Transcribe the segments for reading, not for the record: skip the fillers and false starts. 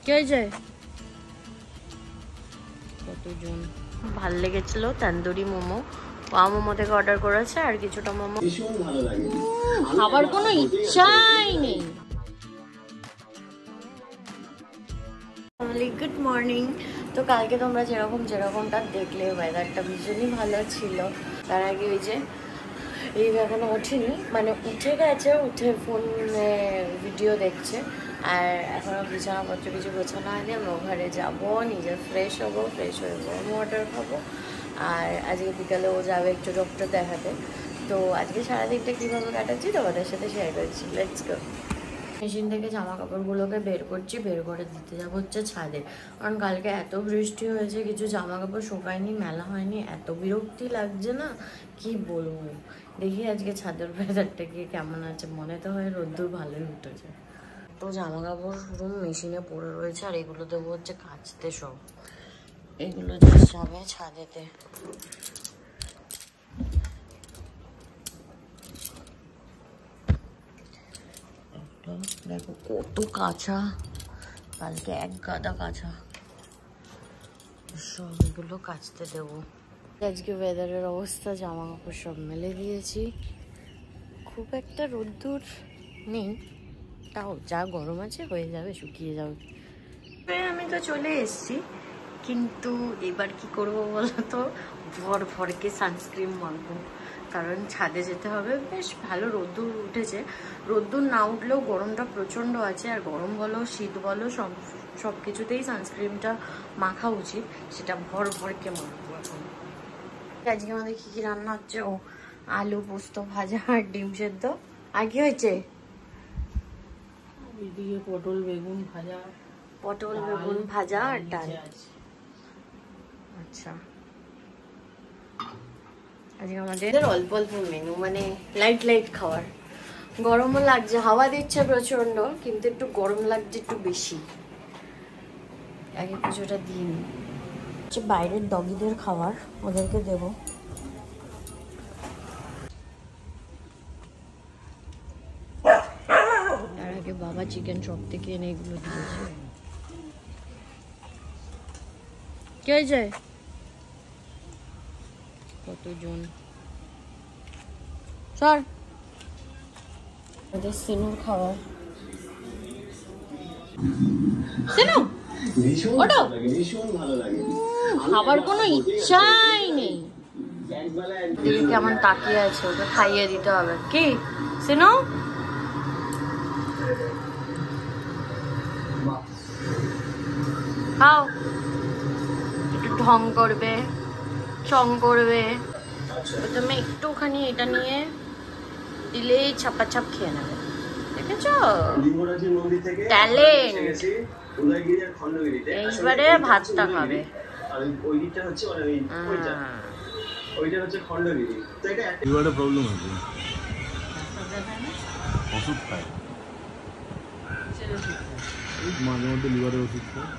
কে যায় কতজন। ভাল লেগেছিল তন্দুরি মোমো, ওয়া মোমো থেকে অর্ডার করেছে আর কিছুটা মোমো। ভীষণ ভালো লাগে, খাবার কোনো ইচ্ছাই নেই। Good morning. তো কালকে তোমরা যেরকমটা দেখলে ওয়েদারটা ভীষণই ভালো ছিল। তার আগে ওই যে এই এখনো ওঠেনি, মানে উঠে গেছে, উঠে ফোনে ভিডিও দেখছে। আর এখনো বিছানাপত্র কিছু গোছানো হয়নি। আমরা ঘরে যাবো, নিজে ফ্রেশ হবো, ফ্রেশ হয়ে গরম ওয়াটার খাবো। আর আজকে বিকালে ও যাবে একটু ডক্টর দেখাতে। তো আজকে সারাদিনটা কীভাবে কাটাচ্ছি তোমাদের সাথে শেয়ার করছি। Let's go. মেশিন থেকে জামা কাপড়গুলোকে বের করছি, বের করে দিতে যাবো হচ্ছে ছাদে। কারণ কালকে এত বৃষ্টি হয়েছে, কিছু জামা কাপড় শুকায়নি, মেলা হয়নি, এত বিরক্তি লাগছে না কি বলবো। দেখি আজকে ছাদের ওয়েদারটা গিয়ে কেমন আছে। মনে তো হয় রোদ্দুর ভালোই উঠেছে। তো জামা কাপড় পুরো মেশিনে পড়ে রয়েছে, আর এগুলো দেবো হচ্ছে কাচতে। সব এগুলো যাবে ছাদেতে। দেখো কত কাঁচা, কালকে এক গাদা কাঁচা, সব এগুলো কাচতে দেবো। আজকে ওয়েদারের অবস্থা, জামা কাপড় সব মেলে দিয়েছি। খুব একটা রোদ্দুর নেই, তাও যা গরম আছে হয়ে যাবে, শুকিয়ে যাবে। আমি তো চলে এসেছি, কিন্তু এবার কি করব বলো তো, ভরকে সানস্ক্রিন মাখবো। কারণ ছাদে যেতে হবে, বেশ ভালো রোদ্দুর উঠেছে। রোদ্দুর না উঠলেও গরমটা প্রচণ্ড আছে, আর গরম বলো শীত বলো সব কিছুতেই সানস্ক্রিনটা মাখা উচিত। সেটা ভরকে মাখবো এখন। আজকে আমাদের কি রান্না হচ্ছে? ও আলু পোস্ত ভাজা আর ডিম সেদ্ধ। আর কি হয়েছে? এদিকে পটল বেগুন ভাজা আর ডাল। আচ্ছা, আজকে আমাদের অল্প অল্প মেনু, মানে লাইট খাবার। গরমও লাগছে, হাওয়া দিচ্ছে প্রচন্ড, কিন্তু একটু গরম লাগছে একটু বেশি। আগে পুজোটা দিন হচ্ছে বাইরের ডগিদের খাবার, ওদেরকে দেবো। তার আগে বাবা চিকেন শপ থেকে এনে এগুলো দিয়েছে। কে যায় কতজন। স্যার ওদের সিনুর খাবার। সিনু ওটো, খাবার কোনো ইচ্ছাই নেই। দিদি কেমন তাকিয়ে আছে, ওকে খাইয়ে দিতে হবে। কি সিনু? খাও, একটু ঢং করবে, চং করবে। প্রথমে একটুখানি এটা নিয়ে দিলেই ছাপাছাপ খেয়ে নেবে। দেখেছ ট্যালেন্ট। এইবারে ভাতটা খাবে। ওষুধ খায়, মাঝে মধ্যে লিভারের ওষুধ খায়।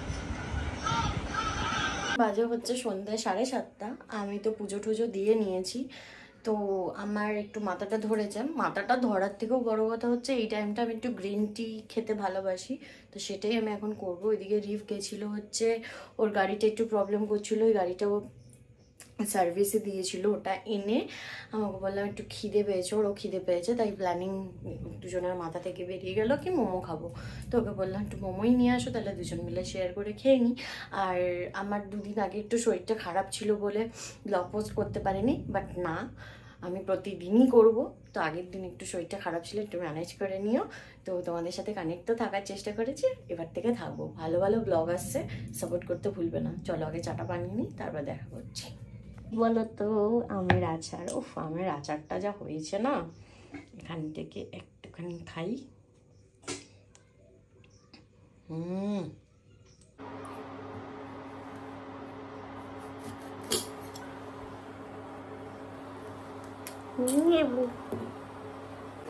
বাজে হচ্ছে সন্ধ্যে 7:30। আমি তো পুজো টুজো দিয়ে নিয়েছি। তো আমার একটু মাথাটা ধরেছে। মাথাটা ধরার থেকেও বড় কথা হচ্ছে এই টাইমটা আমি একটু গ্রিন টি খেতে ভালোবাসি। তো সেটাই আমি এখন করবো। ওইদিকে রিফ গেছিলো হচ্ছে, ওর গাড়িটা একটু প্রবলেম করছিলো, ওই গাড়িটাও সার্ভিসে দিয়েছিল। ওটা এনে আমাকে বললাম একটু খিদে পেয়েছে, ওরও খিদে পেয়েছে, তাই প্ল্যানিং দুজনের মাথা থেকে বেরিয়ে গেল কি মোমো খাবো। তো ওকে বললাম একটু মোমোই নিয়ে আসো, তাহলে দুজন মিলে শেয়ার করে খেয়ে নিই। আর আমার 2 দিন আগে একটু শরীরটা খারাপ ছিল বলে ব্লগ পোস্ট করতে পারিনি, বাট না, আমি প্রতিদিনই করব। তো আগের দিন একটু শরীরটা খারাপ ছিল, একটু ম্যানেজ করে নিও। তো তোমাদের সাথে কানেক্ট তো থাকার চেষ্টা করেছি, এবার থেকে থাকবো। ভালো ভালো ব্লগ আসছে, সাপোর্ট করতে ভুলবে না। চলো আগে চাটা বানিয়ে নিই, তারপর দেখা করছি। বলো তো আমের আচার, উফ আমের আচারটা যা হয়েছে না, এখান থেকে একটুখানি খাই।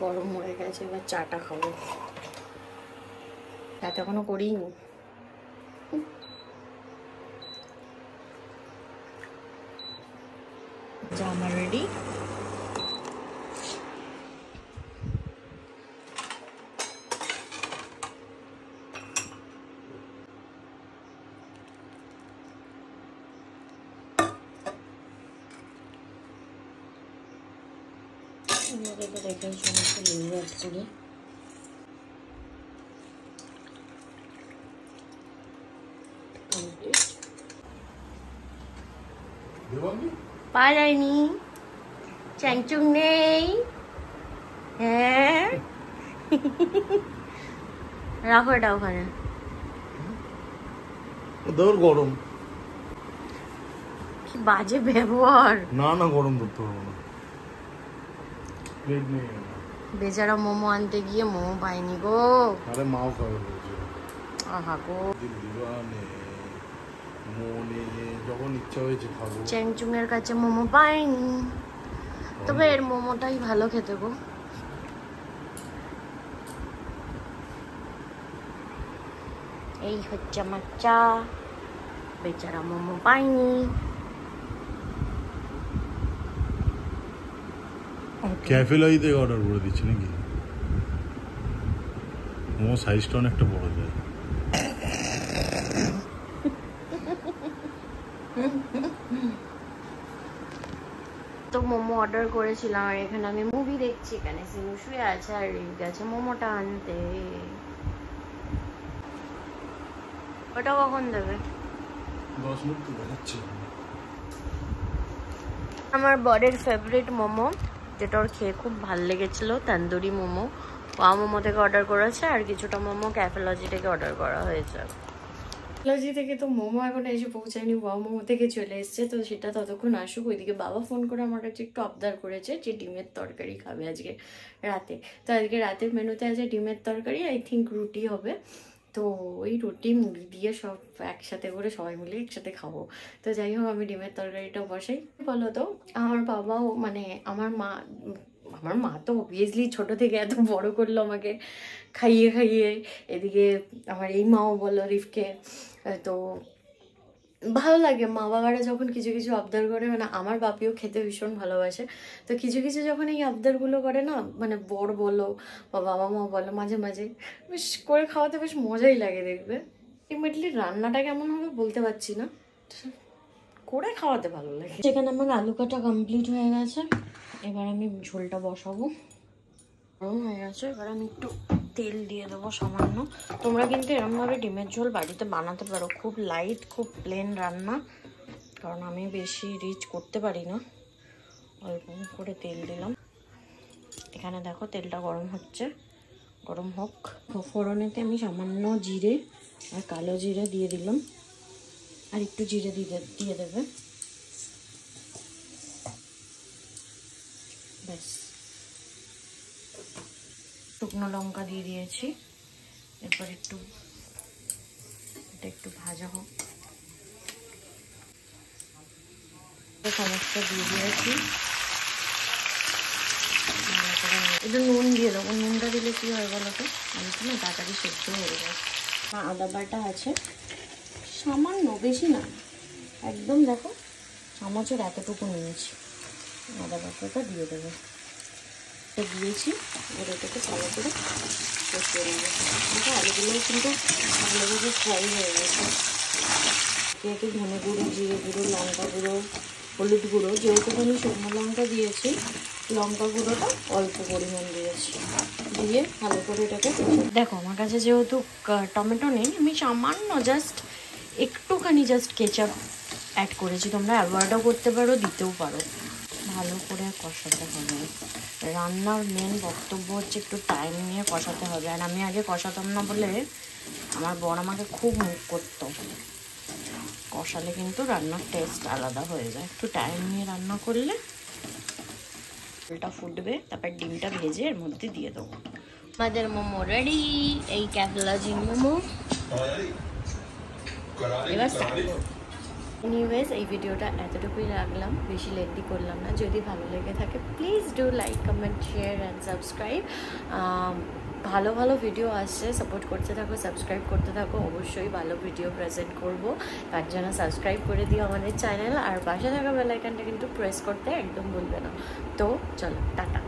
গরম হয়ে গেছে, এবার চাটা খাবো। চাটা এখনো করিনি। জামা রেডি। মধ্যে তো দেখে সমস্ত লেবু অ্যাড করে পাওয়া যায়নি, চ্যাংচুং নেই। হ্যাঁ রাখো এটা ওখানে। ওদের গরম, কি বাজে ব্যবহার। না না গরম ধরতে পারবো না। প্লেট নেই। বেচারা মোমো আনতে গিয়ে মোমো পাইনি গো। আরে মাও খাবে বলছে। আহা গো, দিবানে মনে যখন ইচ্ছা হয়েছে খাবো। চ্যাংচুং এর কাছে মোমো পাইনি, তবে এর মোমোটাই ভালো খেতে গো। এই হচ্ছে আমার চা, বেচারা মোমো পাইনি। ক্যাফে লজি থেকে অর্ডার করে দিচ্ছি নাকি? মোমো সাইজটা অনেকটা বড় যায়। তো মোমো অর্ডার করেছিলাম আর এখানে আমি মুভি দেখছি, এখানে সিনু শুয়ে আছে আর রিক গেছে মোমোটা আনতে। ওটা কখন দেবে? 10 মিনিট তো দেখাচ্ছে। আমার বরের ফেভারিট মোমো, যেটা ওর খেয়ে খুব ভাল লেগেছিল, তন্দুরি মোমো, ওয়া মোমো থেকে অর্ডার করেছে আর কিছুটা মোমো ক্যাফেলজি থেকে অর্ডার করা হয়েছে। ক্যাফেলজি থেকে তো মোমো এখন এসে পৌঁছায়নি, ওয়া মোমো থেকে চলে এসছে, তো সেটা ততক্ষণ আসুক। ওইদিকে বাবা ফোন করে আমার কাছে একটু আবদার করেছে যে ডিমের তরকারি খাবে আজকে রাতে। তো আজকে রাতের মেনুতে আছে ডিমের তরকারি, আই থিঙ্ক রুটি হবে। তো ওই রুটি মুড়ি দিয়ে সব একসাথে করে সবাই মিলে একসাথে খাবো। তো যাই হোক, আমি ডিমের তরকারিটা বসাই। বলো তো, আমার বাবাও মানে আমার মা তো অবভিয়াসলি ছোট থেকে এত বড় করলো আমাকে খাইয়ে খাইয়ে। এদিকে আমার এই মাও বলো রিফকে, তো ভালো লাগে মা বাবারা যখন কিছু কিছু আবদার করে। মানে আমার বাপিও খেতে ভীষণ ভালোবাসে, তো কিছু কিছু যখন এই আবদারগুলো করে না, মানে বর বলো বা বাবা মা বলো, মাঝে মাঝে বেশ করে খাওয়াতে বেশ মজাই লাগে দেখবে। আলটিমেটলি রান্নাটা কেমন হবে বলতে পারছি না, করে খাওয়াতে ভালো লাগে। সেখানে আমার আলু কাটা কমপ্লিট হয়ে গেছে, এবার আমি ঝোলটা বসাবো। গরম হয়ে গেছে, এবার আমি একটু তেল দিয়ে দেবো সামান্য। তোমরা কিন্তু এরমভাবে ডিমের ঝোল বাড়িতে বানাতে পারো, খুব লাইট, খুব প্লেন রান্না, কারণ আমি বেশি রিচ করতে পারি না। অল্প করে তেল দিলাম। এখানে দেখো তেলটা গরম হচ্ছে, গরম হোক। ফোড়নেতে আমি সামান্য জিরে আর কালো জিরে দিয়ে দিলাম, আর একটু জিরে দিয়ে দেবে, ব্যাস। শুকনো লঙ্কা দিয়ে দিয়েছি, এরপর এটা একটু ভাজা হোক। সমস্ত দিয়ে দিয়েছি, একটু নুন দিয়ে দেবো। নুনটা দিলে কি হয় বলো তো, আমি তো না তাড়াতাড়ি সেদ্ধ হয়ে যায়। আদা বাটা আছে সামান্য, বেশি না, একদম দেখো চামচের এতটুকু নিয়েছি। আদা বাটাটা দিয়ে দেবো, দিয়েছি, এবার এটাকে ভালো করে কষিয়ে নেবো। আলুগুলোও কিন্তু ভালোভাবে ফ্রাই হয়ে গেছে। একে ধনে গুঁড়ো, জিরে গুঁড়ো, লঙ্কা গুঁড়ো, হলুদ গুঁড়ো, যেহেতু আমি শুকনো লঙ্কা দিয়েছি, লঙ্কা গুঁড়োটা অল্প পরিমাণ দিয়েছি, দিয়ে ভালো করে এটাকে। দেখো আমার কাছে যেহেতু টমেটো নেই, আমি সামান্য জাস্ট একটুখানি কেচাপ অ্যাড করেছি। তোমরা অ্যাভয়েডও করতে পারো, দিতেও পারো। ভালো করে কষাতে হবে। রান্নার মেন বক্তব্য হচ্ছে একটু টাইম নিয়ে কষাতে হবে। আর আমি আগে কষাতাম না বলে আমার বর আমাকে খুব মুখ করতো। কষালে কিন্তু রান্নার টেস্ট আলাদা হয়ে যায়, একটু টাইম নিয়ে রান্না করলে। ঝোলটা ফুটবে, তারপর ডিমটা ভেজে এর মধ্যে দিয়ে দেবো। আমাদের মোমো রেডি, এই ক্যাফেলজি মোমো। এবার এনিওয়েজ, এই ভিডিওটা এতটুকুই রাখলাম, বেশি লেন্দি করলাম না। যদি ভালো লেগে থাকে please do like, comment, share and subscribe. ভালো ভালো ভিডিও আসছে, সাপোর্ট করতে থাকো, সাবস্ক্রাইব করতে থাকো। অবশ্যই ভালো ভিডিও প্রেজেন্ট করবো, তার জন্য সাবস্ক্রাইব করে দিও আমাদের চ্যানেল। আর পাশে থাকা বেল আইকনটা কিন্তু প্রেস করতে একদম ভুলবে না। তো চলো, টাটা।